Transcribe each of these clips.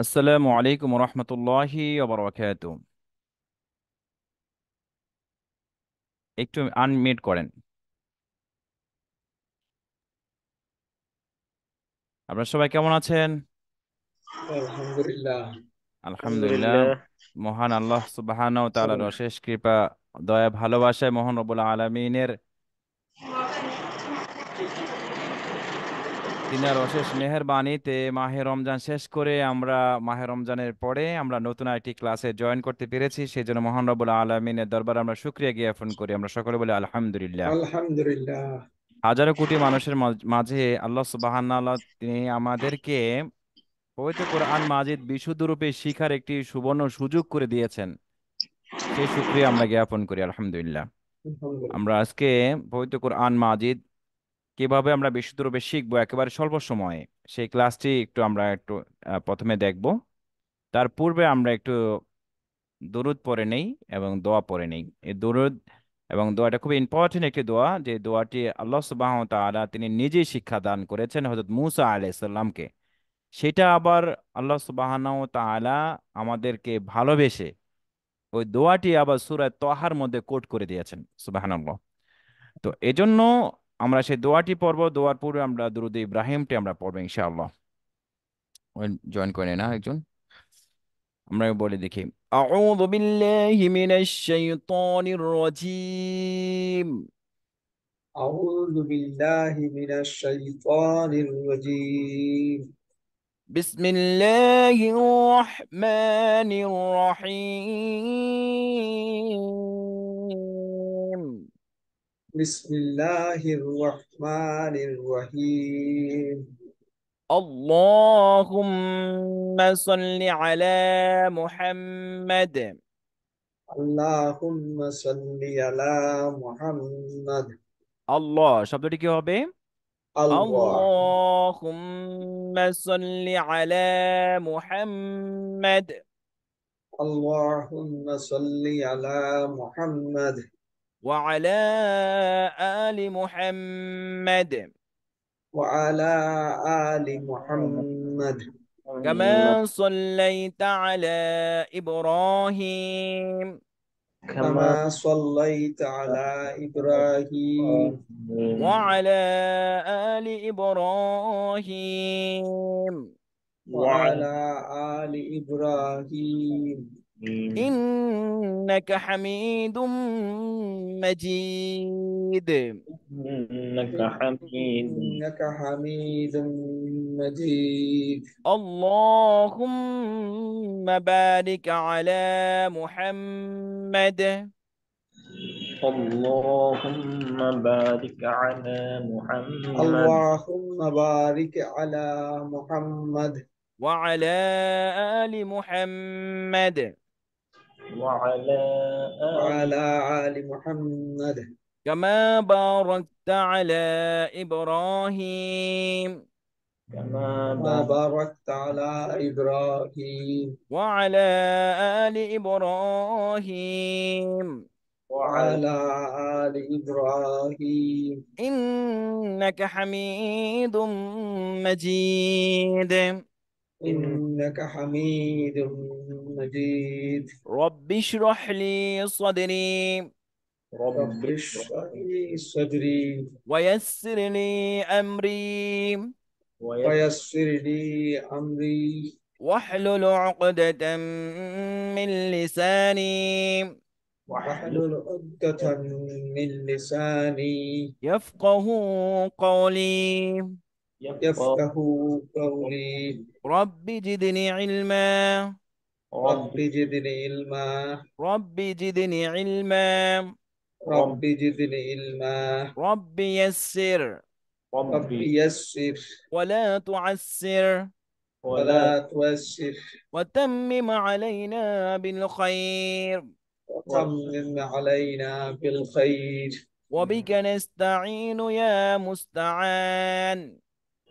আসসালামু আলাইকুম রহমতুল্লাহি ওবরাকাতু। একটু আনমিউট করেন। আপনারা সবাই কেমন আছেন? আলহামদুলিল্লাহ। আলহামদুলিল্লাহ। আলহামদুলিল্লাহ। মহান আল্লাহ সুবহানাহু ওয়া তাআলার আলহামদুলিল্লাহ। অশেষ কৃপা, দয়া, ভালোবাসায় মহান রব্বুল আলামিনের তিনার অশেষ মেহেরবানিতে মাহে রমজান শেষ করে আমরা মাহে রমজানের পরে আমরা নতুন একটি ক্লাসে জয়েন করতে পেরেছি। সেই জন্য মহান রব্বুল আলামিনের দরবারে আমরা শুকরিয়া জ্ঞাপন করি। আমরা সকলে বলি আলহামদুলিল্লাহ। আলহামদুলিল্লাহ। হাজারো কোটি মানুষের মাঝে আল্লাহ সুবহানাহু তিনি আমাদেরকে পবিত্র কোরআন মাজিদ বিশুদ্ধরূপে শিখার একটি সুবর্ণ সুযোগ করে দিয়েছেন। সেই শুকরিয়া আমরা জ্ঞাপন করি আলহামদুলিল্লাহ। আমরা আলহামদুলিল্লাহ। আজকে পবিত্র কোরআন মাজিদ কিভাবে আমরা বিশুদ্ধরূপে শিখবো একেবারে স্বল্প সময়ে, সেই ক্লাসটি একটু প্রথমে দেখব। তার পূর্বে আমরা একটু দরুদ পড়ে নেই এবং দোয়া পড়ে নেই। এই দরুদ এবং দোয়াটা খুব ইম্পর্টেন্ট একটি দোয়া, যে দোয়াটি আল্লাহ সুবহানাহু ওয়া তাআলা তিনি নিজেই শিক্ষা দান করেছেন হযরত মুসা আলাইহিস সালামকে। সেটা আবার আল্লাহ সুবহানাহু ওয়া তাআলা আমাদেরকে ভালোবেসে ওই দোয়াটি আবার সূরা তহার মধ্যে কোট করে দিয়েছেন। সুবহানাল্লাহ। তো এজন্য আমরা সেই দোয়াটি পড়ব। দোয়ার পূর্বে আমরা দুরূদ ইব্রাহিমটি আমরা পড়বো ইনশাআল্লাহ। জয়েন করে না একজন, আমরা বলে দেখি। আউযু বিল্লাহি মিনাশ শাইতানির রাজীম। أعوذ بالله من الشيطان الرجيم. বিসমিল্লাহির রহমানির রহিম। بسم الله الرحمن الرحيم. اللهم صل على محمد. اللهم صل على محمد. আল্লাহ শব্দটি কি হবে? الله. আল্লাহুম্মা সাল্লি আলা মুহাম্মাদ اللهم صل على محمد ওয়া আলা আলি মুহাম্মাদ وعلى آل محمد কামা সাল্লাইতা আলা ইব্রাহিম كما كما صليت على إبراهيم ওয়া আলা আলি ইব্রাহিম وعلى وعلى آل إبراهيم إنك حميد مجيد. إنك حميد إنك حميد مجيد. اللهم بارك على محمد اللهم بارك على محمد اللهم بارك على محمد وعلى آل محمد وعلى آل وعلى آل محمد كما باركت على إبراهيم كما ما بارك باركت على إبراهيم وعلى آل إبراهيم وعلى وعلى آل إبراهيم إنك حميد مجيد. إن إنك حميد مجيد. رب اشرح لي صدري رب رب اشرح اشرح لي لي صدري ويسر لي أمري ويسر ويسر لي أمري واحلل عقدة من لساني واحلل واحلل عقدة من لساني يفقه قولي. يفقه يفقه قولي. رب زدني علما. رب رب زدني علما. رب زدني علما. رب رب زدني علما. رب يسر رب ربي يسر ولا تعسر ولا ولا تيسر وتمم علينا بالخير. وتمم علينا بالخير. وبك نستعين يا مستعان.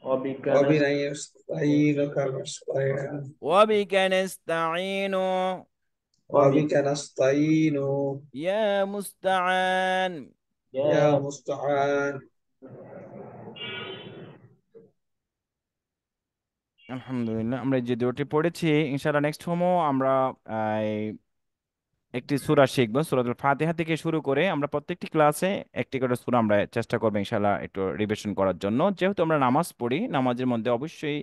وبك وبنا يستعينك نستعين. وبك نستعين وبك نستعين يا مستعان. يا يا مستعان. আলহামদুলিল্লাহ, আমরা যে দুটি পড়েছি, ইনশাআল্লাহ নেক্সট হোমো আমরা একটি সূরা শিখবো। সূরাতুল ফাতিহা থেকে শুরু করে আমরা প্রত্যেকটি ক্লাসে একটি করে সূরা আমরা চেষ্টা করবো ইনশাআল্লাহ একটু রিভিশন করার জন্য। যেহেতু আমরা নামাজ পড়ি, নামাজের মধ্যে অবশ্যই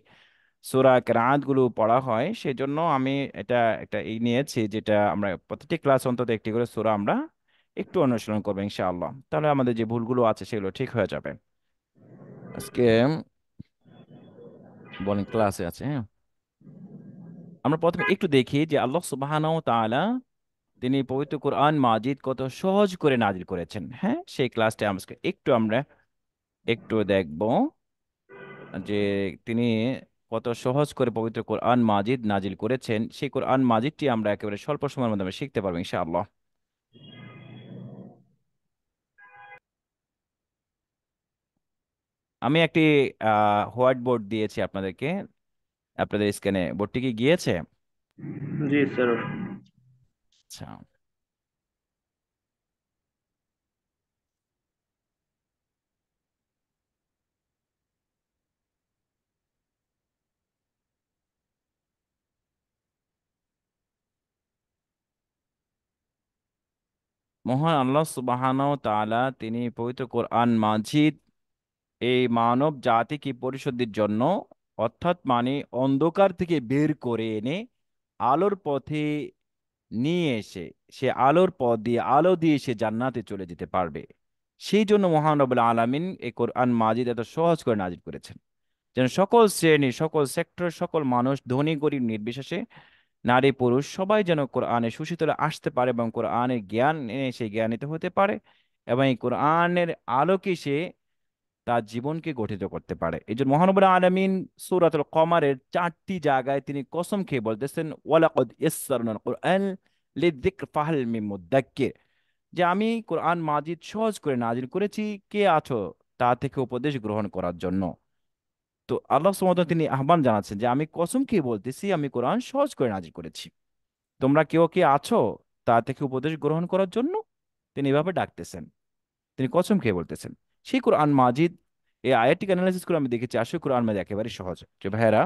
সূরা কেরাত গুলো পড়া হয়, সেজন্য আমি এটা একটা নিয়েছি, যেটা আমরা প্রত্যেকটি ক্লাস অন্তত একটি করে সূরা আমরা একটু অনুশীলন করবো ইনশাআল্লাহ। তাহলে আমাদের যে ভুলগুলো আছে সেগুলো ঠিক হয়ে যাবে। আজকে বলেন ক্লাসে আছে, হ্যাঁ। আমরা প্রথমে একটু দেখি যে আল্লাহ সুবহানাহু ওয়া তাআলা তিনি পবিত্র কোরআন মাজিদ কত সহজ করে নাজিল করেছেন। হ্যাঁ, সেই ক্লাসটা আমরা একটু দেখব যে তিনি কত সহজ করে পবিত্র কোরআন মাজিদ নাজিল করেছেন। সেই কোরআন মাজিদটি আমরা একেবারে স্বল্প সময়ের মধ্যে আমরা শিখতে পারবো ইনশাআল্লাহ। আমি একটি হোয়াইট বোর্ড দিয়েছি আপনাদেরকে, আপনাদের স্ক্যানে বোর্ডটি কি গিয়েছে? जी सर। আচ্ছা, মহান আল্লাহ সুবহানাহু ওয়া তাআলা তিনি পবিত্র কোরআন মাজিদ এই মানব জাতিকে পরিশুদ্ধির জন্য, অর্থাৎ মানে অন্ধকার থেকে বের করে এনে আলোর পথে নিয়ে এসে সে আলোর পথ দিয়ে আলো দিয়ে সে জান্নাতে চলে যেতে পারবে, সেই জন্য মহান রব্বুল আলামিন এই কোরআন মাজিদ এত সহজ করে নাজিল করেছেন, যেন সকল শ্রেণী, সকল সেক্টর, সকল মানুষ, ধনী গরিব নির্বিশেষে, নারী পুরুষ সবাই যেন কোরআনের সুশীতলে আসতে পারে এবং কোরআনের জ্ঞান এনে সেই জ্ঞানিত হতে পারে, এবং এই কোরআনের আলোকে সে তার জীবনকে গঠিত করতে পারে। এই জন্য মহানবুল আলামিন সূরাতুল কমারের 4টি জায়গায় তিনি কসম খেয়ে বলতেছেন, ওয়ালাকাদ ইয়াসসারনাল কুরআন লিযিকর ফাহাল মিন মুদ্দাক্কির, যে আমি কোরআন মাজিদ সহজ করে নাজিল করেছি, কে আছো তা থেকে উপদেশ গ্রহণ করার জন্য। তো আল্লাহ সুবহানাহু ওয়া তাআলা তিনি আহ্বান জানাচ্ছেন যে আমি কসম খেয়ে বলতেছি, আমি কোরআন সহজ করে নাজিল করেছি, তোমরা কেউ কি আছো তা থেকে উপদেশ গ্রহণ করার জন্য? তিনি এভাবে ডাকতেছেন, তিনি কসম খেয়ে বলতেছেন। সেই কোরআন মাজিদ, এই আয়াতটিকে অ্যানালাইসিস করে আমি দেখেছি আসলে কোরআন মাজিদ একেবারে সহজ। যে ভাইয়েরা,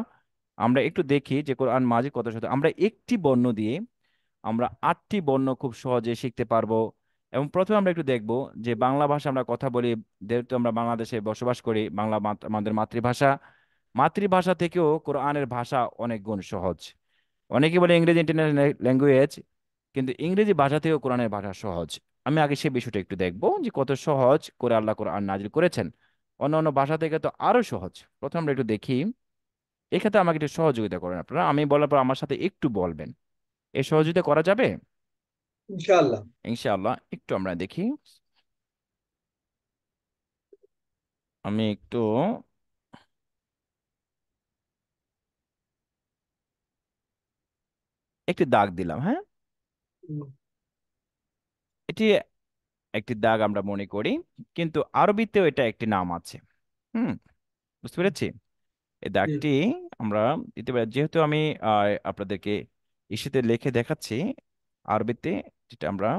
আমরা একটু দেখি যে কোরআন মাজিদ কত সহজ। আমরা একটি বর্ণ দিয়ে আমরা 8টি বর্ণ খুব সহজে শিখতে পারবো। এবং প্রথমে আমরা একটু দেখব যে বাংলা ভাষা আমরা কথা বলি, যেহেতু আমরা বাংলাদেশে বসবাস করি, বাংলা আমাদের মাতৃভাষা, মাতৃভাষা থেকেও কোরআনের ভাষা অনেক গুণ সহজ। অনেকে বলে ইংরেজি ইন্টারন্যাশনাল ল্যাঙ্গুয়েজ, কিন্তু ইংরেজি ভাষা থেকেও কোরআনের ভাষা সহজ। আমি আগে সেই বিষয়টা একটু দেখবো যে কত সহজ করে আল্লাহ কোরআন নাজিল করেছেন। অন্য অন্য ভাষা থেকে তো আরো সহজ। প্রথমে আমরা একটু দেখি, এক্ষেত্রে আমাকে একটু সহযোগিতা করেন আপনারা, আমি বলার পর আমার সাথে একটু বলবেন। এই সহযোগিতা করা যাবে ইনশাআল্লাহ। ইনশাআল্লাহ? একটু আমরা দেখি, আমি একটু একটি দাগ দিলাম, হ্যাঁ। হুম, এটি একটি দাগ আমরা মনে করি, কিন্তু আরবিতেও এটা একটি নাম আছে। হুম, বুঝতে পেরেছি। এই জি। দাগটি আমরা দিতে পারি, যেহেতু আমি আপনাদেরকে ইস্যুতে লিখে দেখাচ্ছি আরবিতে, যেটা আমরা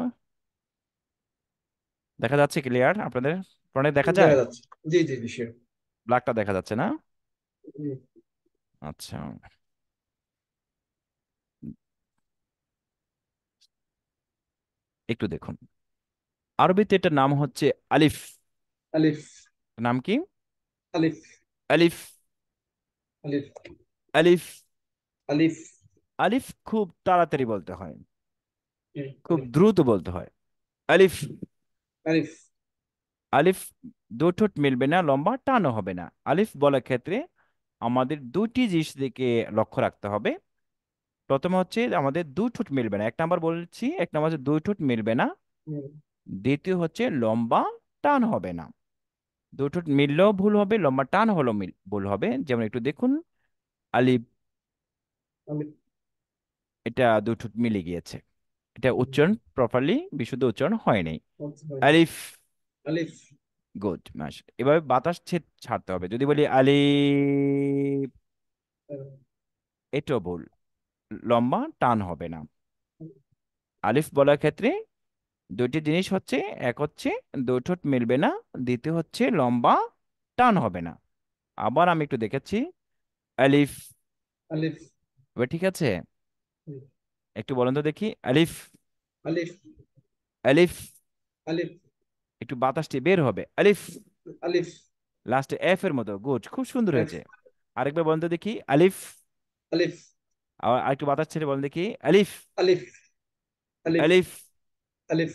দেখা যাচ্ছে ক্লিয়ার আপনাদের ফোনে দেখা যায়? দেখা যাচ্ছে। জি জি জি sure। ব্ল্যাকটা দেখা যাচ্ছে না? জি। আচ্ছা, একটু দেখুন, আরবিতে এটার নাম হচ্ছে আলিফ। আলিফ। নাম কি? আলিফ। আলিফ। আলিফ। আলিফ। আলিফ। আলিফ খুব তাড়াতাড়ি বলতে হয়, খুব আলিফ। দ্রুত বলতে হয়। আলিফ। আলিফ। আলিফ দু ঠোঁট মিলবে না, লম্বা টানও হবে না। আলিফ বলার ক্ষেত্রে আমাদের দুটি জিনিস দিকে লক্ষ্য রাখতে হবে। প্রথমে হচ্ছে আমাদের দুই ঠোঁট মিলবে না, এক নাম্বার বলছি, এক নাম্বার হচ্ছে দুই ঠোঁট মিলবে না। হুম, দ্বিতীয় হচ্ছে লম্বা টান হবে না। দুই ঠোঁট মিললেও ভুল হবে, লম্বা টান হলেও ভুল হবে। যেমন একটু দেখুন, আলিফ, আলিফ। এটা দুই ঠোঁট মিলে গিয়েছে, এটা হুম, উচ্চারণ প্রপারলি বিশুদ্ধ উচ্চারণ হয়নি। বলতে হয়। আলিফ। আলিফ। গুড মাস, এভাবে বাতাস ছাড়তে হবে। যদি বলি আলিফ, এটাও ভুল, লম্বা টান হবে না। আলিফ বলার ক্ষেত্রে দুইটি জিনিস হচ্ছে, এক হচ্ছে দুই ঠোঁট মিলবে না, দ্বিতীয় হচ্ছে লম্বা টান হবে না। আবার আমি একটু দেখেছি, আলিফ, আলিফ। এবার ঠিক আছে, হুম, একটু বলেন তো দেখি, আলিফ। আলিফ। আলিফ। আলিফ। একটু বাতাসটি বের হবে, আলিফ। আলিফ। লাস্টে এফ এর মতো, গুড, খুব সুন্দর এফ। হয়েছে। আরেকবার বলেন তো দেখি, আলিফ। আলিফ। আরেকটু বাতাস ছেড়ে বলেন দেখি, আলিফ। আলিফ। আলিফ। আলিফ। আলিফ।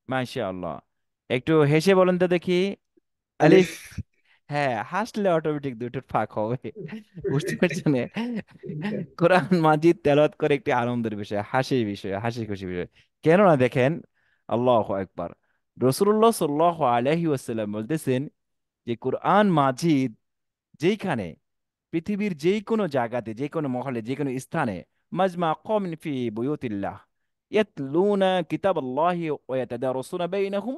মাশাআল্লাহ। একটু হেসে বলেন তো দেখি, আলিফ। আলিফ। হ্যাঁ, হাসলে অটোমেটিক দুটো ফাঁক হবে। বুঝতে পারছেন? কোরআন মাজিদ তেলাওয়াত করে একটি আনন্দের বিষয়, হাসির বিষয়, হাসি খুশি বিষয়। কেননা দেখেন, আল্লাহু আকবার, রাসূলুল্লাহ সাল্লাল্লাহু আলাইহি ওয়াসাল্লাম বলতেছেন যে কোরআন মাজিদ যেইখানে, পৃথিবীর যেই কোনো জায়গাতে, যে কোনো মহলে, যে কোনো স্থানে, মাজমা কওমিন ফি বুয়ুতিল্লাহ ইয়াতলুনা কিতাবাল্লাহি ওয়া ইয়াতাদারাসুনা বাইনাহুম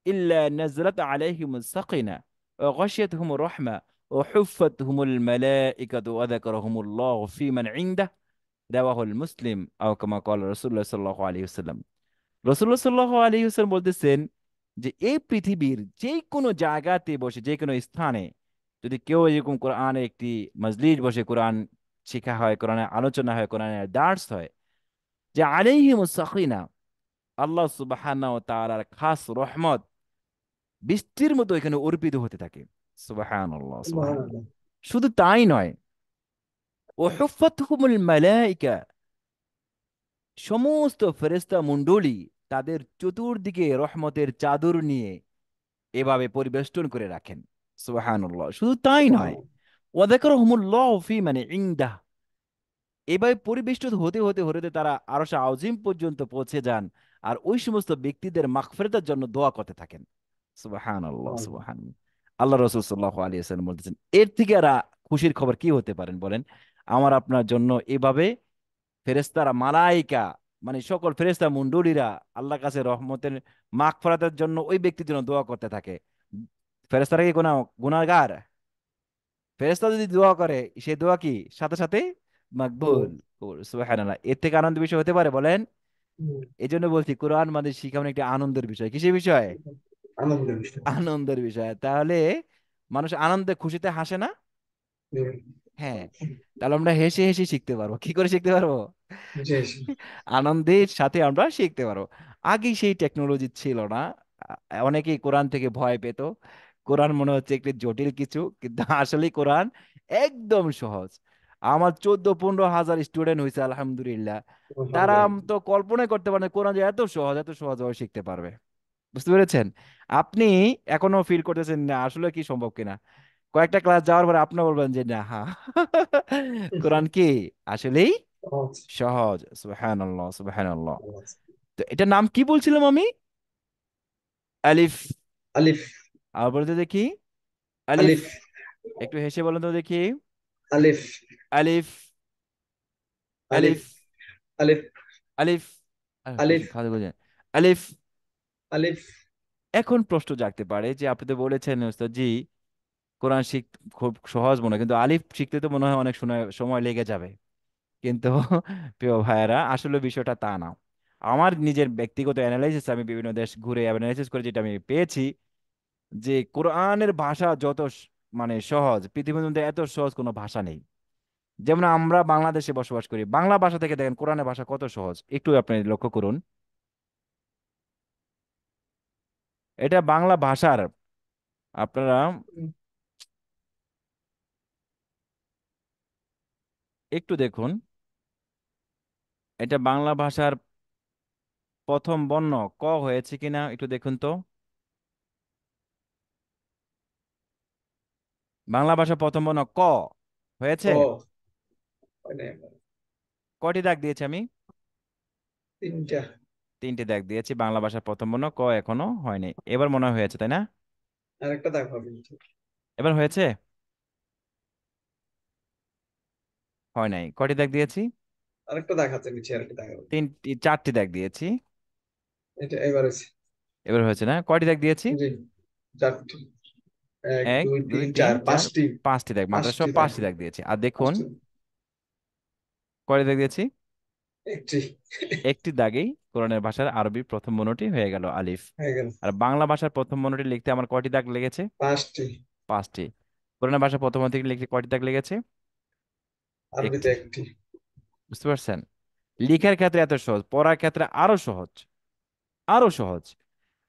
ইল্লা নাযালাত আলাইহিমুস সাকিনা ওয়া গাশিয়াতহুমুর রাহমা ওয়া হুফফাতহুমুল মালাইকাতু ওয়া যাকারাহুমুল্লাহু ফি মান ইনদাহ রাওয়াহুল মুসলিম আও কামা ক্বালা রাসূলুল্লাহ সাল্লাল্লাহু আলাইহি ওয়াসাল্লাম। রাসূলুল্লাহ সাল্লাল্লাহু আলাইহি ওয়াসাল্লাম বলতেছেন যে এই পৃথিবীর যে কোনো জায়গাতে বসে, যে কোনো স্থানে যদি কেউ এরকম কোরআনের একটি মজলিস বসে, কোরআন শেখা হয়, কোরআনের আলোচনা হয়, কোরআনের দার্স হয়, যে আলাইহিমুস সাকিনা, আল্লাহ সুবহানাহু ওয়া তাআলার খাস রহমত বৃষ্টির মতো এখানে অর্পিত হতে থাকে। সুবহানাল্লাহ, সুবহানাল্লাহ। সুবহানাল্লাহ। শুধু তাই নয়, ও হুফাতহুমুল মালাইকা, সমস্ত ফেরেশতা মণ্ডলী তাদের চতুর্দিকে রহমতের চাদর নিয়ে এভাবে পরিবেষ্টন করে রাখেন। সুবহানাল্লাহ। শুধু তাই নয়, সুবহানাল্লাহ। ওয়া যাকারাহুমুল্লাহু ফি মানে ইনদাহ, এভাবে পরিবেষ্টিত হতে হতে হতে তারা আরশে আজিম পর্যন্ত পৌঁছে যান, আর ওই সমস্ত ব্যক্তিদের মাগফিরাতের জন্য দোয়া করতে থাকেন। সুবহানাল্লাহ, সুবহানাল্লাহ। সুবহানাল্লাহ। আল্লাহ রাসূল সাল্লাল্লাহু আলাইহি ওয়াসাল্লাম বলতেছেন, এর থেকে আর খুশির খবর কি হতে পারেন বলেন? আমার আপনার জন্য এভাবে ফেরেশতারা, মালাইকা, মানে সকল ফেরেশতা মণ্ডলীরা আল্লাহর কাছে রহমতের মাগফিরাতের জন্য ওই ব্যক্তির জন্য দোয়া করতে থাকে। ফেরেশতারা কি কোনো গুনাহগার? ফেরেশতা যদি দোয়া করে, সে দোয়া কি সাথে সাথে কবুল। মাকবুল? সুবহানাল্লাহ। এর থেকে আনন্দ বিষয় হতে পারে বলেন? হুম, এই জন্য বলছি, কোরআন আমাদের শিখানো একটি আনন্দের বিষয়। কিসের বিষয়? আনন্দের বিষয়। আনন্দের বিষয়। তাহলে মানুষ আনন্দে খুশিতে হাসে না? হুম, হ্যাঁ। তাহলে আমরা হেসে হেসে শিখতে পারবো। কি করে শিখতে পারবো? জি, জি। আনন্দের সাথে আমরা শিখতে পারবো। আগে সেই টেকনোলজি ছিল না। অনেকেই কোরআন থেকে ভয় পেত। কোরআন মনে হচ্ছে একটি জটিল কিছু, কিন্তু আসলে কোরআন একদম সহজ। আমার 14-15 হাজার স্টুডেন্ট হয়েছে আলহামদুলিল্লাহ। তারা আলহামদুলিল্লাহ। তো কল্পনাই করতে পারে না কোরআন যে এত সহজ, এত সহজভাবে শিখতে পারবে। বুঝতে পেরেছেন? আপনি এখনো ফিল করতেছেন না আসলে কি সম্ভব কিনা? কয়েকটা ক্লাস যাওয়ার পরে আপনি বলবেন যে না, হ্যাঁ, কোরআন কি আসলেই আচ্ছা, সহজ। সুবহানাল্লাহ, সুবহানাল্লাহ। আচ্ছা। তো এটার নাম কি বলছিলাম আমি? আলিফ। আলিফ। আর বলতে দেখি, আলিফ। আলিফ। একটু হেসে বলেন তো দেখি, আলিফ। আলিফ। আলিফ। আলিফ। আলিফ। আলিফ। খুশি আলিফ। খাওয়া দাওয়া যায়। আলিফ। আলিফ। এখন প্রশ্ন জাগতে পারে যে আপনি তো বলেছেন ওস্তাদ জি, কোরআন শিখ খুব সহজ মনে হয়, কিন্তু আলিফ শিখতে তো মনে হয় অনেক সময় সময় লেগে যাবে। কিন্তু প্রিয় ভাইয়েরা, আসলে বিষয়টা তা না। আমার নিজের ব্যক্তিগত অ্যানালাইসিস, আমি বিভিন্ন দেশ ঘুরে অ্যানালাইসিস করে যেটা আমি পেয়েছি, যে কোরআনের ভাষা যত মানে সহজ, পৃথিবীর মধ্যে এত সহজ কোনো ভাষা নেই। যেমন আমরা বাংলাদেশে বসবাস করি, বাংলা ভাষা থেকে দেখেন কোরআনের ভাষা কত সহজ, একটু আপনি লক্ষ্য করুন। এটা বাংলা ভাষার, আপনারা একটু দেখুন, এটা বাংলা ভাষার প্রথম বর্ণ ক হয়েছে কিনা একটু দেখুন তো। বাংলা ভাষার প্রথম বর্ণ ক হয়েছে? ক। হয় নাই আমার। কয়টি দাগ দিয়েছি আমি? তিনটা। 3টে দাগ দিয়েছি। বাংলা ভাষার প্রথম বর্ণ ক এখনো হয়নি, এবার মনে হয় হয়েছে, তাই না? আরেকটা দাগ হবে। এবার হয়েছে? হয় নাই। কয়টি দাগ দিয়েছি? আরেকটা দাগ আছে নিচে, আরেকটা দাগ হবে। 4টি দাগ দিয়েছি। এটা এবার আছে। এবার হয়েছে না? কয়টি দাগ দিয়েছি? জি। চারটি। এক, এক, দুই, দুই, তিন, তিন, চার, চার, পাঁচটি। 5টি দাগ, মাত্র সব পাঁচটি দাগ। 5টি দাগ দিয়েছি। আর দেখুন, পাঁচটি। কয়টি দাগ দিয়েছি? একটি। একটি দাগেই কোরআনের ভাষার আরবি প্রথম বর্ণটি হয়ে গেল আলিফ। হয়ে গেল। আর বাংলা ভাষার প্রথম বর্ণটি লিখতে আমার কয়টি দাগ লেগেছে? পাঁচটি। 5টি। কোরআনের ভাষার প্রথম বর্ণ থেকে লিখতে কয়টি দাগ লেগেছে? আরবিতে একটি। একটি। বুঝতে পারছেন? লেখার ক্ষেত্রে এত সহজ, পড়ার ক্ষেত্রে আরো সহজ, আরো সহজ।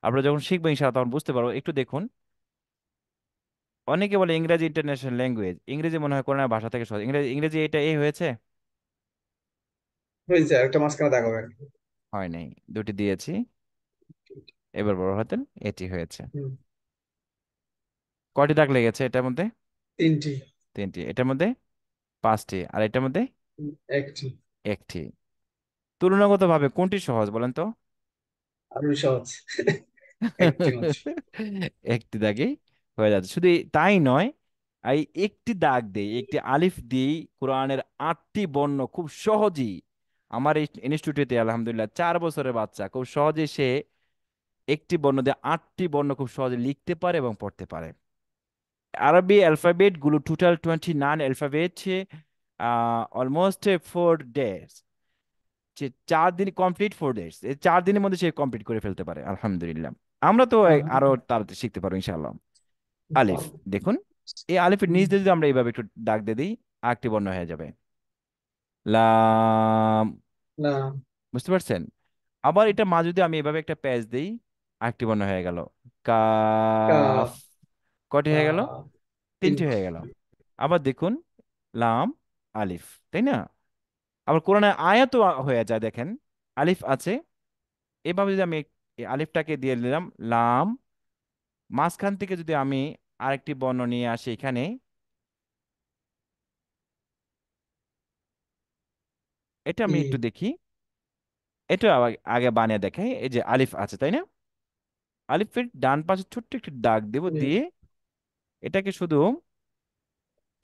আমরা যখন শিখবো ইনশাআল্লাহ তখন বুঝতে পারবো। একটু দেখুন, অনেকে বলে ইংরেজি ইন্টারন্যাশনাল ল্যাঙ্গুয়েজ, ইংরেজি মনে হয় কোরআনের ভাষা থেকে সহজ। ইংরেজি ইংরেজি এটা এ হয়েছে? হয়েছে, একটা মাঝখানে দেখাবে। হয় নাই, দুটি দিয়েছি। এবার বড় হাতের এটি হয়েছে। হুম, কয়টি দাগ লেগেছে এটার মধ্যে? তিনটি। তিনটি। এটার মধ্যে পাঁচটি, আর এটার মধ্যে একটি। একটি। তুলনাগতভাবে কোনটি সহজ বলেন তো? আরবি সহজ। একটি মাত্র। একটি দাগেই হয়ে যাচ্ছে। শুধু তাই নয়, এই একটি দাগ দেই, একটি আলিফ দিই, কোরআনের 8টি বর্ণ খুব সহজেই, আমার এই ইনস্টিটিউটে আলহামদুলিল্লাহ 4 বছরের বাচ্চা খুব সহজে সে একটি বর্ণ দিয়ে 8টি বর্ণ খুব সহজে লিখতে পারে এবং পড়তে পারে। আরবি অ্যালফাবেট গুলো টোটাল 29 অ্যালফাবেট, অলমোস্ট 4 ডেজ। সে 4 দিন কমপ্লিট, 4 ডেজ, এই 4 দিনের মধ্যে সে কমপ্লিট করে ফেলতে পারে আলহামদুলিল্লাহ। আমরা তো আরো তাড়াতাড়ি শিখতে পারবো ইনশাআল্লাহ। আলিফ, ভালো। দেখুন, এই আলিফের হুম, নিচ দিয়ে যদি আমরা এইভাবে একটু দাগ দিয়ে দিই, আরেকটি বর্ণ হয়ে যাবে লাম। না। বুঝতে পারছেন? আবার এটা মা যদি আমি এভাবে একটা প্যাচ দিই, আরেকটি বর্ণ হয়ে গেল কাফ। কাফ। কয়টি হয়ে গেল? কাফ। 3টি তিনটি। হয়ে গেল। আবার দেখুন, লাম, আলিফ, তাই না? আবার কোরআনে আয়াতও হয়ে যায়, দেখেন, আলিফ আছে, এভাবে যদি আমি এই আলিফটাকে দিয়ে দিলাম লাম, মাঝখান থেকে যদি আমি আরেকটি বর্ণ নিয়ে আসি এখানে, এটা কি? আমি একটু দেখি, এটা আগে বানিয়ে দেখাই। এই যে আলিফ আছে, তাই না? আলিফের ডান পাশে ছোট্ট একটি দাগ দেব, হুম, দিয়ে এটাকে শুধু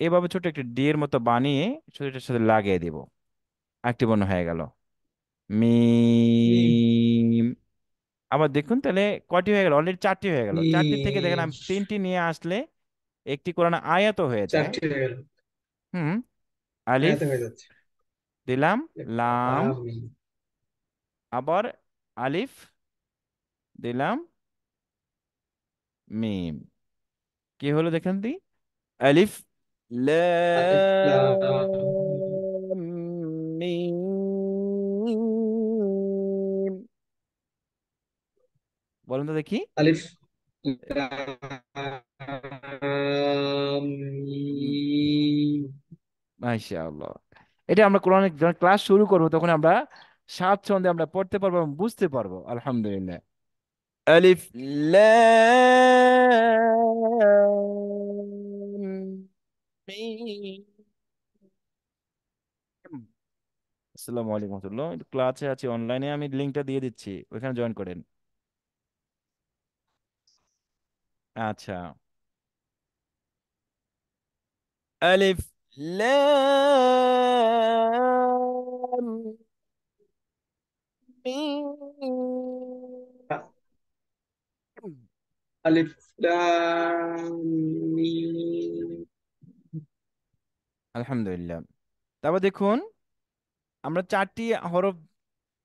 এভাবে ছোট একটি ডি এর মতো বানিয়ে শুধু এটার সাথে লাগিয়ে দেব, আরেকটি বর্ণ হয়ে গেল মিম। মিম। আবার দেখুন তাহলে কয়টি হয়ে গেল? অলরেডি 4টি হয়ে গেল। 4টি থেকে দেখেন মিম। আমি 3টি নিয়ে আসলে একটি কোরআন আয়াত হয়ে যায়। চারটি হয়ে গেল। হুম। আলিফ আয়াতে হয়ে যাচ্ছে। দিলাম, লাম, লাম মিম। আবার আলিফ দিলাম, মিম। কি হলো দেখেন দি? আলিফ আলিফ লাম মিম। লাম মিম। বলুন তো দেখি। আলিফ লাম মিম। মাশাআল্লাহ। এটা আমরা কোরআন যখন ক্লাস শুরু করবো তখন আমরা স্বাচ্ছন্দ্যে আমরা পড়তে পারবো এবং বুঝতে পারবো আলহামদুলিল্লাহ। আলিফ লাম মিম। আসসালামু আলাইকুম রহমতুল্লাহ। একটু ক্লাসে আছি অনলাইনে, আমি লিঙ্কটা দিয়ে দিচ্ছি, ওইখানে জয়েন করেন। আচ্ছা। আলিফ লাম মিম। আলিফ লাম মিম। আলহামদুলিল্লাহ। তারপর দেখুন, আমরা 4টি হরফ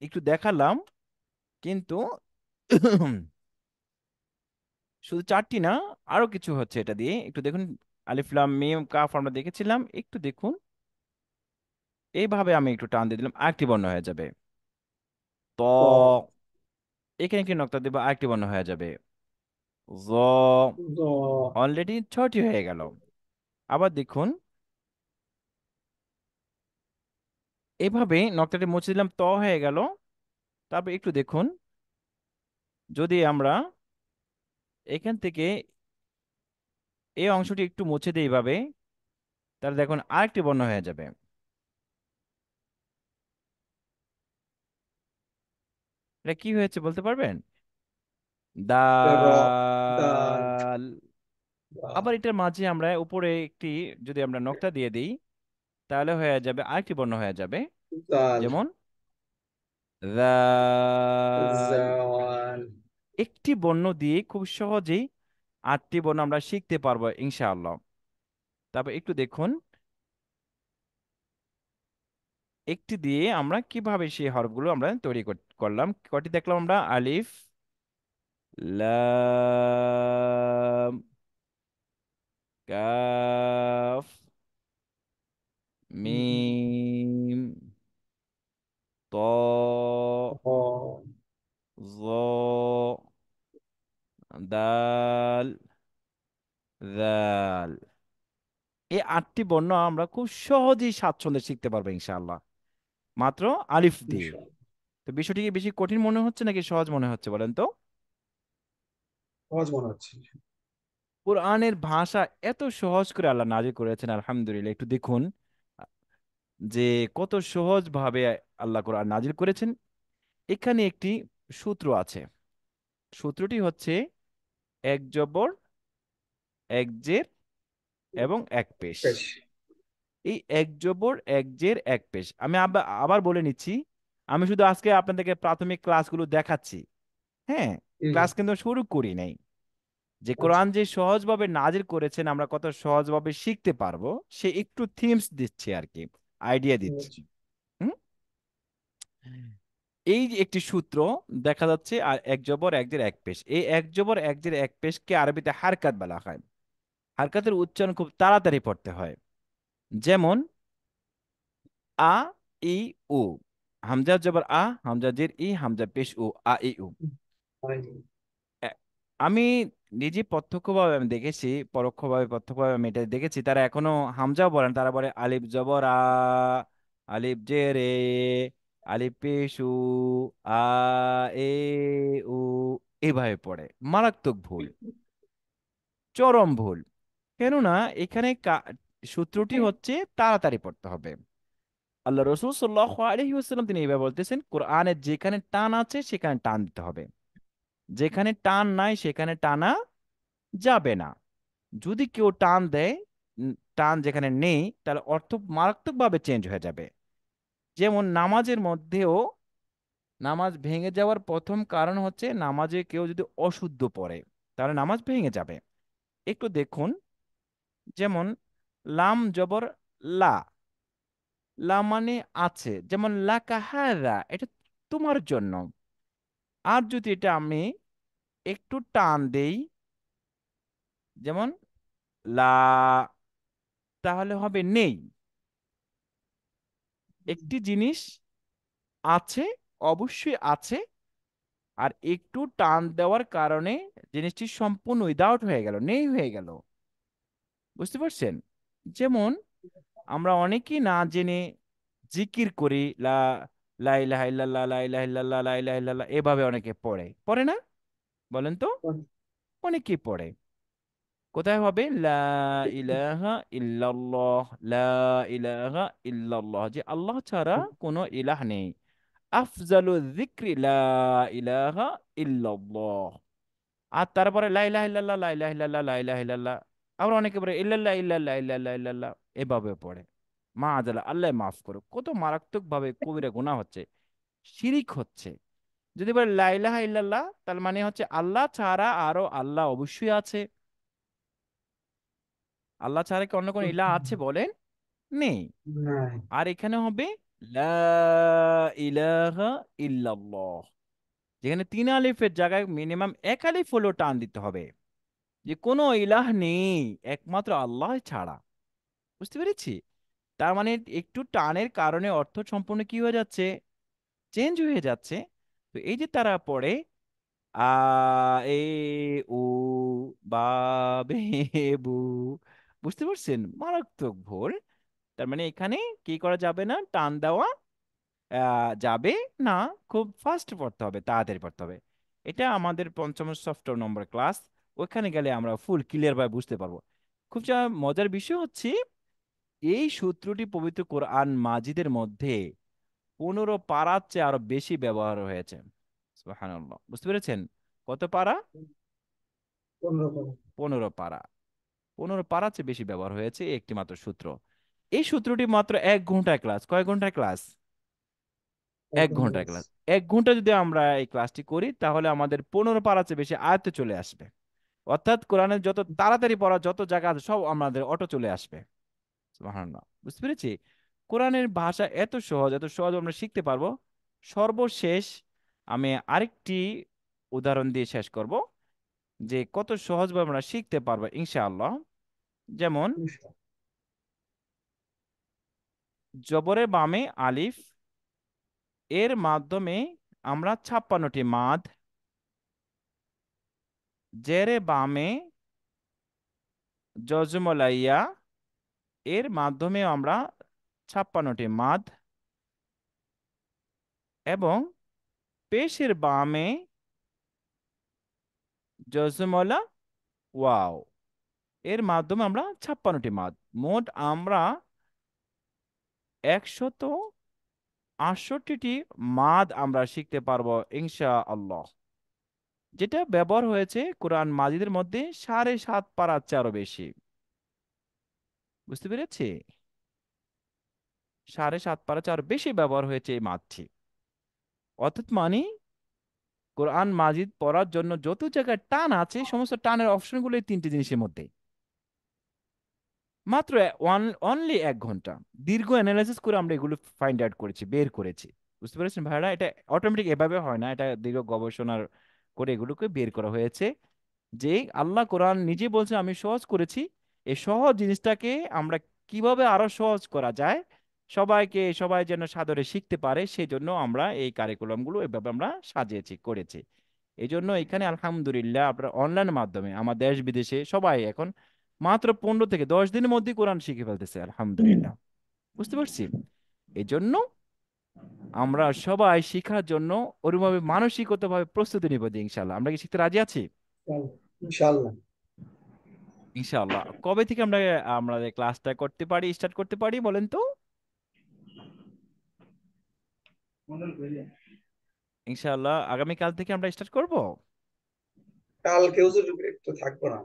একটু দেখালাম, কিন্তু শুধু 4টি না, আরো কিছু হচ্ছে এটা দিয়ে, একটু দেখুন। আলিফ লাম মিম কাফ আমরা দেখেছিলাম, একটু দেখুন, এইভাবে আমি একটু টান দিয়ে দিলাম, আরেকটি বর্ণ হয়ে যাবে ক। ত। এখানে একটি নক্তা দেবো, আরেকটি বর্ণ হয়ে যাবে জ। জ। অলরেডি 6টি হয়ে গেল। আবার দেখুন, এভাবে নকটাটি মুছে দিলাম, ত হয়ে গেল। তারপর একটু দেখুন, যদি আমরা এখান থেকে এই অংশটি একটু মুছে দিই এইভাবে, তাহলে দেখুন আরেকটি বর্ণ হয়ে যাবে। এটা কি হয়েছে বলতে পারবেন? র। দাল। দাল। দাল। আবার এটার মাঝে আমরা উপরে একটি, যদি আমরা নকটা দিয়ে দিই, তাহলে হয়ে যাবে আরেকটি বর্ণ হয়ে যাবে, দাল। যেমন দাল। জাওয়াল। একটি বর্ণ দিয়ে খুব সহজেই 8টি বর্ণ আমরা শিখতে পারবো ইনশাআল্লাহ। তারপর একটু দেখুন, একটি দিয়ে আমরা কিভাবে সেই হরফগুলো আমরা তৈরি করলাম। কয়টি দেখলাম আমরা? আলিফ লাম কাফ দাল। এই 8টি বর্ণ আমরা খুব সহজেই স্বাচ্ছন্দ্যে শিখতে পারবো ইনশাআল্লাহ, মাত্র আলিফ দিয়ে। ইনশাআল্লাহ। তো বিষয়টি কি বেশি কঠিন মনে হচ্ছে নাকি সহজ মনে হচ্ছে বলেন তো? সহজ মনে হচ্ছে। কোরআনের ভাষা এত সহজ করে আল্লাহ নাজিল করেছেন, আলহামদুলিল্লাহ। একটু দেখুন যে কত সহজ ভাবে আল্লাহ কোরআন নাজিল করেছেন। এখানে একটি সূত্র আছে। সূত্রটি হচ্ছে এক জবর, এক জের এবং এক পেশ। বেশ। এই এক জবর, এক জের, এক পেশ আমি আবার বলে নিচ্ছি। আমি শুধু আজকে আপনাদেরকে প্রাথমিক ক্লাসগুলো দেখাচ্ছি। হ্যাঁ, হুম। ক্লাস কিন্তু শুরু করি নাই। যে আচ্ছা। কোরআন যে সহজভাবে নাজিল করেছেন আমরা কত সহজভাবে শিখতে পারবো, সে একটু থিমস দিচ্ছি আর কি, আইডিয়া দিচ্ছি। আচ্ছা। হুম? এই যে একটি সূত্র দেখা যাচ্ছে, আর এক জবর এক জের এক পেশ, এই এক জবর এক জের এক পেশকে আরবিতে হারকাত বলা হয়। হারকাতের উচ্চারণ খুব তাড়াতাড়ি পড়তে হয়। যেমন আ, ই, উ। হামজা জবর আ, হামজা জের ই, হামজা পেশ উ, আ ই উ। হয়নি। এ- আমি নিজে প্রত্যক্ষভাবে আমি দেখেছি, পরোক্ষভাবে প্রত্যক্ষভাবে আমি এটা দেখেছি, তারা এখনো হামজাও বলেন, তারা বলে আলিফ জবর আ, আলিফ জের এ, আলিফ পেশ উ, আ, এ, উ, এভাবে পড়ে। মারাত্মক ভুল, চরম ভুল। কেননা এখানে সূত্রটি হচ্ছে তাড়াতাড়ি পড়তে হবে। আল্লাহ রসুল সাল্লাল্লাহু আলাইহি ওয়াসাল্লাম তিনি এইভাবে বলতেছেন, কোরআনের যেখানে টান আছে সেখানে টান দিতে হবে, যেখানে টান নাই সেখানে টানা যাবে না। যদি কেউ টান দেয়, টান যেখানে নেই, তাহলে অর্থ মারাত্মকভাবে চেঞ্জ হয়ে যাবে। যেমন নামাজের মধ্যেও নামাজ ভেঙে যাওয়ার প্রথম কারণ হচ্ছে নামাজে কেউ যদি অশুদ্ধ পড়ে, তাহলে নামাজ ভেঙে যাবে। একটু দেখুন, যেমন লাম জবর লা, লা মানে আছে, যেমন লা কাহারা, এটা তোমার জন্য। আর যদি এটা আমি একটু টান দেই, যেমন লা, তাহলে হবে নেই। একটি জিনিস আছে, অবশ্যই আছে, আর একটু টান দেওয়ার কারণে জিনিসটি সম্পূর্ণ উইদাউট হয়ে গেল, নেই হয়ে গেল। বুঝতে পারছেন? যেমন আমরা অনেকেই না জেনে জিকির করি, লা ইলাহা ইল্লাল্লাহ, লা ইলাহা ইল্লাল্লাহ, লা ইলাহা ইল্লাল্লাহ, এভাবে অনেকে পড়ে, পড়ে না? বলেন তো, অনেকেই পড়ে। কোথায় হবে লা ইলাহা ইল্লাল্লাহ, লা ইলাহা ইল্লাল্লাহ, যে আল্লাহ ছাড়া কোনো ইলাহ নেই। আফজালু যিকরি লা ইলাহা ইল্লাল্লাহ। আর তারপরে লা ইলাহা ইল্লাল্লাহ, লা ইলাহা ইল্লাল্লাহ, লা ইলাহা ইল্লাল্লাহ। আবার অনেকে পড়ে ইল্লাল্লাহ ইল্লাল্লাহ ইল্লাল্লাহ ইল্লাল্লাহ, এভাবে পড়ে। মা আদাল্লাহ, আল্লাহ মাফ করো, কত মারাত্মক ভাবে কবিরা গুনাহ হচ্ছে, শিরিক হচ্ছে। যদি বলে লা ইলাহা ইল্লাল্লাহ, তার মানে হচ্ছে আল্লাহ ছাড়া আরো আল্লাহ অবশ্যই আছে। আল্লাহ ছাড়া কি অন্য কোনো ইলাহ আছে বলেন? নেই। নাই। আর এখানে হবে লা ইলাহা ইল্লাল্লাহ, যেখানে 3 আলিফের জায়গায় মিনিমাম 1 আলিফ হলেও টান দিতে হবে, যে কোনো ইলাহ নেই একমাত্র আল্লাহ ছাড়া। বুঝতে পেরেছি? তার মানে একটু টানের কারণে অর্থ সম্পূর্ণ কি হয়ে যাচ্ছে, চেঞ্জ হয়ে যাচ্ছে। তো এই যে তারা পড়ে আ, এ, উ, বা, বে, বু, বুঝতে পারছেন? মারাত্মক ভুল। তার মানে এখানে কি করা যাবে না, টান দেওয়া যাবে না। খুব ফাস্ট পড়তে হবে, তাড়াতাড়ি পড়তে হবে। এটা আমাদের পঞ্চম ষষ্ঠ নম্বর ক্লাস, ওখানে গেলে আমরা ফুল ক্লিয়ার ভাবে বুঝতে পারবো। খুব মজার বিষয় হচ্ছে, এই সূত্রটি পবিত্র কোরআন মাজিদের মধ্যে 15 পারার চেয়ে আরো বেশি ব্যবহার হয়েছে। সুবহানাল্লাহ, বুঝতে পেরেছেন? কত পারা? কোনরকম। 15 পারা। 15 পারার চেয়ে বেশি ব্যবহার হয়েছে এই একটি মাত্র সূত্র। এই সূত্রটি মাত্র 1 ঘন্টায় ক্লাস। কয় ঘন্টায় ক্লাস? এক একদম ঘন্টায় ক্লাস। ক্লাস। 1 ঘন্টা যদি আমরা এই ক্লাসটি করি, তাহলে আমাদের 15 পারার চেয়ে বেশি আয়ত্তে চলে আসবে। অর্থাৎ কোরআনের যত তাড়াতাড়ি পড়া যত জায়গা আছে সব আমাদের অটো চলে আসবে। সুবহানাল্লাহ, বুঝতে পেরেছি? কোরআনের ভাষা এত সহজ, এত সহজ আমরা শিখতে পারবো। সর্বশেষ আমি আরেকটি উদাহরণ দিয়ে শেষ করব, যে কত সহজভাবে আমরা শিখতে পারবো ইনশাআল্লাহ। যেমন জবরের বামে আলিফ, এর মাধ্যমে আমরা 56টি মাদ, জেরে বামে জজমলাইয়া এর মাধ্যমে আমরা 56টি মাদ, এবং পেশের বামে জজমলা ওয়াও এর মাধ্যমে আমরা 56টি মাদ, মোট আমরা 168টি মাদ আমরা শিখতে পারবো ইনশা আল্লাহ, যেটা ব্যবহার হয়েছে কোরআন মাজিদের মধ্যে 7.5 পারার চেয়ে আরো বেশি। বুঝতে পেরেছি? 7.5 পারার চেয়ে আরো বেশি ব্যবহার হয়েছে এই মাদটি। অর্থাৎ মানে কোরআন মাজিদ পড়ার জন্য যত জায়গায় টান আছে, সমস্ত টানের অপশনগুলো এই তিনটি জিনিসের মধ্যে। মাত্র অনলি 1 ঘন্টা দীর্ঘ অ্যানালাইসিস করে আমরা এগুলো ফাইন্ড আউট করেছি, বের করেছি। বুঝতে পেরেছেন ভাইরা? এটা অটোমেটিক এভাবে হয় না, এটা দীর্ঘ গবেষণার করে এগুলোকে বের করা হয়েছে। যে আল্লাহ কোরআন নিজে বলছে আমি সহজ করেছি, এই সহজ জিনিসটাকে আমরা কিভাবে আরো সহজ করা যায়, সবাই যেন সাদরে শিখতে পারে, সেই জন্য আমরা এই কারিকুলামগুলো এভাবে আমরা সাজিয়েছি, করেছি। এই জন্য এখানে আলহামদুলিল্লাহ আপনার অনলাইন মাধ্যমে আমার দেশ বিদেশে সবাই এখন মাত্র 15 থেকে 10 দিনের মধ্যে কোরআন শিখে ফেলতেছে, আলহামদুলিল্লাহ। বুঝতে পারছি? এই জন্য আমরা সবাই শিখার জন্য ওরকমভাবে মানসিকতাভাবে প্রস্তুতি নিব যে ইনশাল্লাহ। আমরা কি শিখতে রাজি আছি? ইনশাআল্লাহ। ইনশাআল্লাহ। কবে থেকে আমরা আমাদের ক্লাসটা করতে পারি, স্টার্ট করতে পারি বলেন তো? ইনশাআল্লাহ আগামীকাল থেকে আমরা স্টার্ট করব। কালকে হুজুর একটু থাকবো না।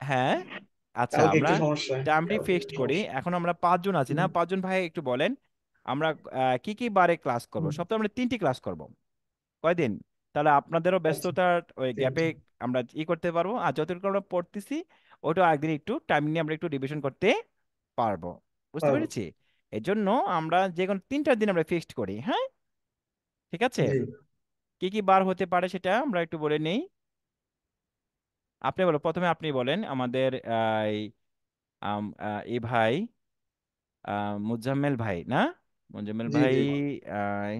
হ্যাঁ, আচ্ছা কালকে আমরা একটু সমস্যা। টাইমটি কালকে ফিক্সড একটু করি। সমস্যা। এখন আমরা 5 জন আছি না? হুম, 5 জন ভাই একটু বলেন আমরা কি কি বারে ক্লাস করব? হুম, সপ্তাহে আমরা 3টি ক্লাস করব। কয়দিন? তাহলে আপনাদেরও আচ্ছা, ব্যস্ততার ওই গ্যাপে তিনটে। আমরা করতে পারবো, আর যতটুকু আমরা পড়তেছি ওটা একদিন একটু টাইম নিয়ে আমরা একটু রিভিশন করতে পারবো। বুঝতে পারবো। পেরেছি? এই জন্য আমরা যে কোনো 3টা দিন আমরা ফিক্সড করি, হ্যাঁ? ঠিক আছে? জি। কি কি বার হতে পারে সেটা আমরা একটু বলে নেই। আপনি বলো, প্রথমে আপনি বলেন আমাদের এই ভাই, মুজাম্মেল ভাই না? মুজাম্মেল জি, ভাই, জি। আহ,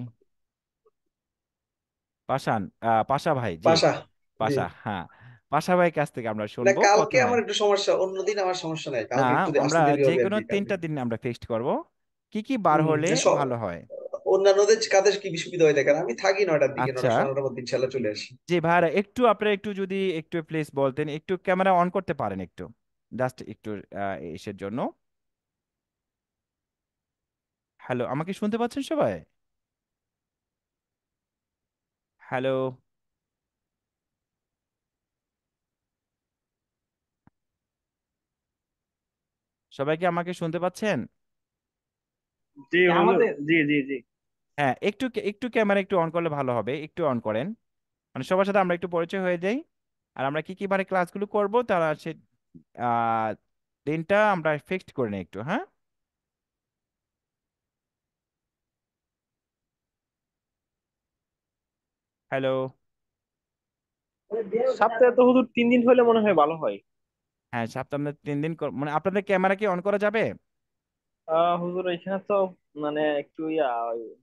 পাশান, পাশা ভাই, জি, পাশা। জি। পাশা, হ্যাঁ। পাশা ভাইয়ের কাছ থেকে আমরা না, শুনবো কালকে প্রথমে। আমার একটু সমস্যা, অন্যদিন আমার সমস্যা নাই, না, কালকে একটু আমরা আসতে দেরি যে হবে আর কোনো কি কালকে। 3টা দিন আমরা ফিক্সড করব, কি কি বার হলে যে ভালো হয়। অন্যান্যদের কাদের কি সুবিধা হয় দেখেন, আমি থাকি 9টার দিকে, আচ্ছা, 9টা 9টার মধ্যে ইনশাল্লাহ চলে আসি। জি ভাইরা একটু আপনারা একটু যদি একটু প্লিজ বলতেন, একটু ক্যামেরা অন করতে পারেন একটু, জাস্ট একটু ইসের জন্য। হ্যালো, আমাকে শুনতে পাচ্ছেন সবাই? হ্যালো, সবাই কি আমাকে শুনতে পাচ্ছেন? জি হুজুর, জি জি জি। হ্যাঁ, একটু একটু ক্যামেরা একটু অন করলে ভালো হবে, একটু অন করেন, মানে সবার সাথে আমরা একটু পরিচয় হয়ে যাই। আর আমরা কি কি বারে ক্লাসগুলো করব তারা সে আহ, দিনটা আমরা ফিক্সড করে নিই একটু, হ্যাঁ? হ্যালো। সপ্তাহে তো হুজুর 3 দিন হলে মনে হয় ভালো হয়। হ্যাঁ, সপ্তাহে আমরা 3 দিন মানে আপনাদের ক্যামেরা কি অন করা যাবে? হুজুর এখানে তো মানে একটু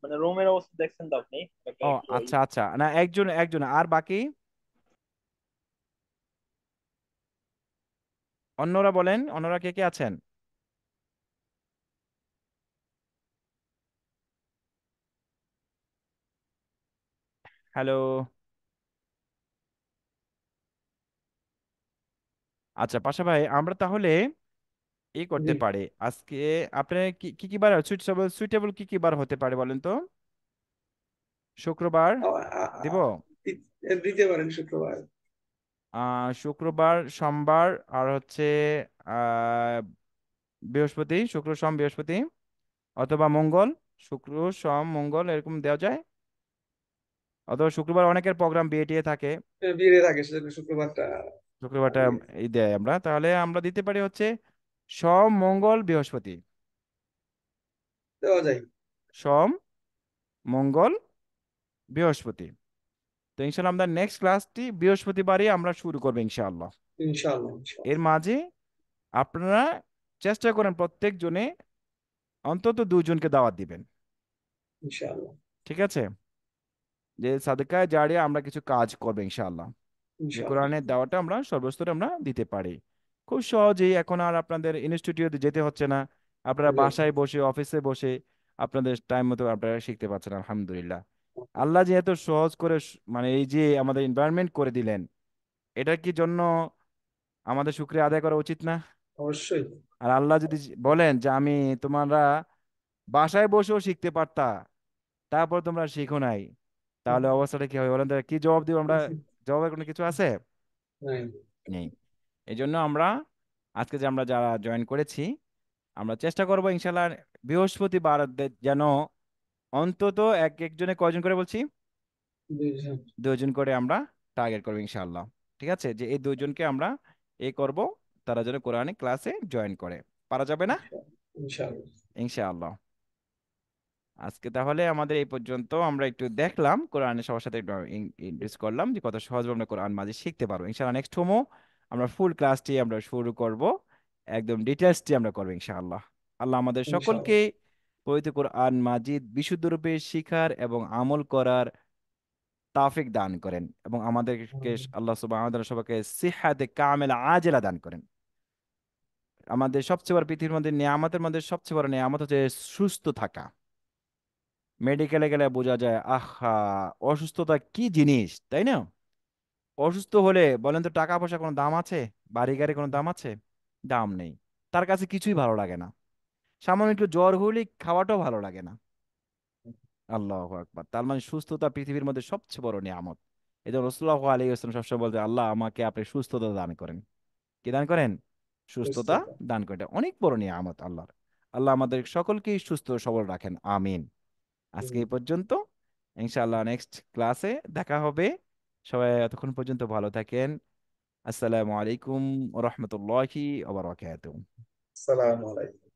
মানে রুমের অবস্থা দেখছেন তো আপনি, একটা ও একটু আচ্ছা আচ্ছা, না একজন একজন আর বাকি অন্যরা বলেন, অন্যরা কে কে আছেন? হ্যালো। আচ্ছা পাশা ভাই, আমরা তাহলে এই জি। করতে পারি আজকে। আপনার কি কি কি বার সুইটেবল সুইটেবল কি কি বার হতে পারে বলেন তো? শুক্রবার দিব? দিতে পারেন শুক্রবার। শুক্রবার, সোমবার, আর হচ্ছে আহ বৃহস্পতি, শুক্র সোম বৃহস্পতি, অথবা মঙ্গল, শুক্র সোম মঙ্গল এরকম দেওয়া যায়। অথবা শুক্রবার অনেকের প্রোগ্রাম বিয়ে টিয়ে থাকে, বিয়ে থাকে সেজন্য শুক্রবারটা শুক্রবারটা দিয়ে এই দেয় আমরা, তাহলে আমরা দিতে পারি হচ্ছে সোম মঙ্গল বৃহস্পতি। দেওয়া যায়। সোম মঙ্গল বৃহস্পতি। তো ইনশাল্লাহ আমরা নেক্সট ক্লাসটি বৃহস্পতিবারই আমরা শুরু করবো ইনশাআল্লাহ। ইনশাআল্লাহ, এর ইনশাআল্লাহ। মাঝে আপনারা চেষ্টা করেন প্রত্যেক জনে অন্তত 2 জনকে দাওয়াত দিবেন। ইনশাআল্লাহ, ঠিক আছে? যে সাদকায়ে জারিয়া আমরা কিছু কাজ করবো ইনশাআল্লাহ, যে ইনশাআল্লাহ। কোরআনের দাওয়াটা আমরা সর্বস্তরে আমরা দিতে পারি। খুব সহজেই এখন আর আপনাদের ইনস্টিটিউটে যেতে হচ্ছে না, আপনারা জি। বাসায় বসে অফিসে বসে আপনাদের টাইম মতো আপনারা শিখতে পারছেন, আলহামদুলিল্লাহ। আল্লাহ যেহেতু সহজ করে মানে এই যে আমাদের এনভায়রনমেন্ট করে দিলেন, এটার কি জন্য আমাদের শুকরিয়া আদায় করা উচিত না? অবশ্যই। আর আল্লাহ যদি বলেন যে আমি তোমরা বাসায় বসেও শিখতে পারতা, তারপর তোমরা শিখো নাই, তাহলে অবস্থাটা কি হবে বলেন তো? কি জবাব দিব আমরা? জবাবের কোনো কিছু আছে? নাই। নেই। এই জন্য আমরা আজকে যে আমরা যারা জয়েন করেছি, আমরা চেষ্টা করবো ইনশাল্লাহ বৃহস্পতিবার যেন অন্তত এক একজনে কয়জন করে বলছি, বুঝলাম। 2জন করে আমরা টার্গেট করবো ইনশাআল্লাহ। ঠিক আছে, যে এই 2জনকে আমরা করব, তারা যেন কোরআনিক ক্লাসে জয়েন করে। পারা যাবে না? ইনশাআল্লাহ। ইনশাআল্লাহ। আজকে তাহলে আমাদের এই পর্যন্ত, আমরা একটু দেখলাম কোরআনের সবার সাথে একটু ইন্ট্রোডিউস করলাম যে কত সহজভাবে আমরা কোরআন মাঝে শিখতে পারবো। ইনশাআল্লাহ নেক্সট হোমো আমরা ফুল ক্লাসটি আমরা শুরু করব, একদম ডিটেলসটি আমরা করবো ইনশাআল্লাহ। আল্লাহ আমাদের সকলকে ইনশাআল্লাহ। পবিত্র কোরআন মাজিদ বিশুদ্ধ রূপে শিখার এবং আমল করার তাওফিক দান করেন, এবং আমাদেরকে আল্লাহ সুবহানাহু ওয়া তাআলা সবাইকে সিহাতে কামেলা আজেলা দান করেন। আমাদের সবচেয়ে বড় পৃথিবীর মধ্যে নিয়ামতের মধ্যে সবচেয়ে বড় নিয়ামত হচ্ছে সুস্থ থাকা। মেডিকেলে গেলে বোঝা যায় আহা, অসুস্থতা কি জিনিস, তাই না? অসুস্থ হলে বলেন তো টাকা পয়সা কোনো দাম আছে? বাড়ি গাড়ি কোনো দাম আছে? দাম নেই। তার কাছে কিছুই ভালো লাগে না। সামান্য একটু জ্বর হলেই খাওয়াটাও ভালো লাগে না। আল্লাহু আকবার। তার মানে সুস্থতা পৃথিবীর মধ্যে সবচেয়ে বড় নিয়ামত। এই জন্য রাসূলুল্লাহ আলাইহি ওয়াসাল্লাম সবসময় বলতে, আল্লাহ আমাকে আপনি সুস্থতা দান করেন। কি দান করেন? সুস্থতা সুস্থতা। দান করেন। এটা অনেক বড় নিয়ামত আল্লাহর। আল্লাহ আমাদের সকলকেই সুস্থ সবল রাখেন, আমিন। আজকে হুম। এই পর্যন্ত। ইনশাআল্লাহ নেক্সট ক্লাসে দেখা হবে। সবাই এতক্ষণ পর্যন্ত ভালো থাকেন। আসসালামু আলাইকুম ওয়া রাহমাতুল্লাহি ওয়া বারাকাতুহু। আসসালামু আলাইকুম।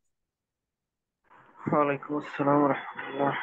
ওয়ালাইকুম আসসালাম রহমতুল্লাহ।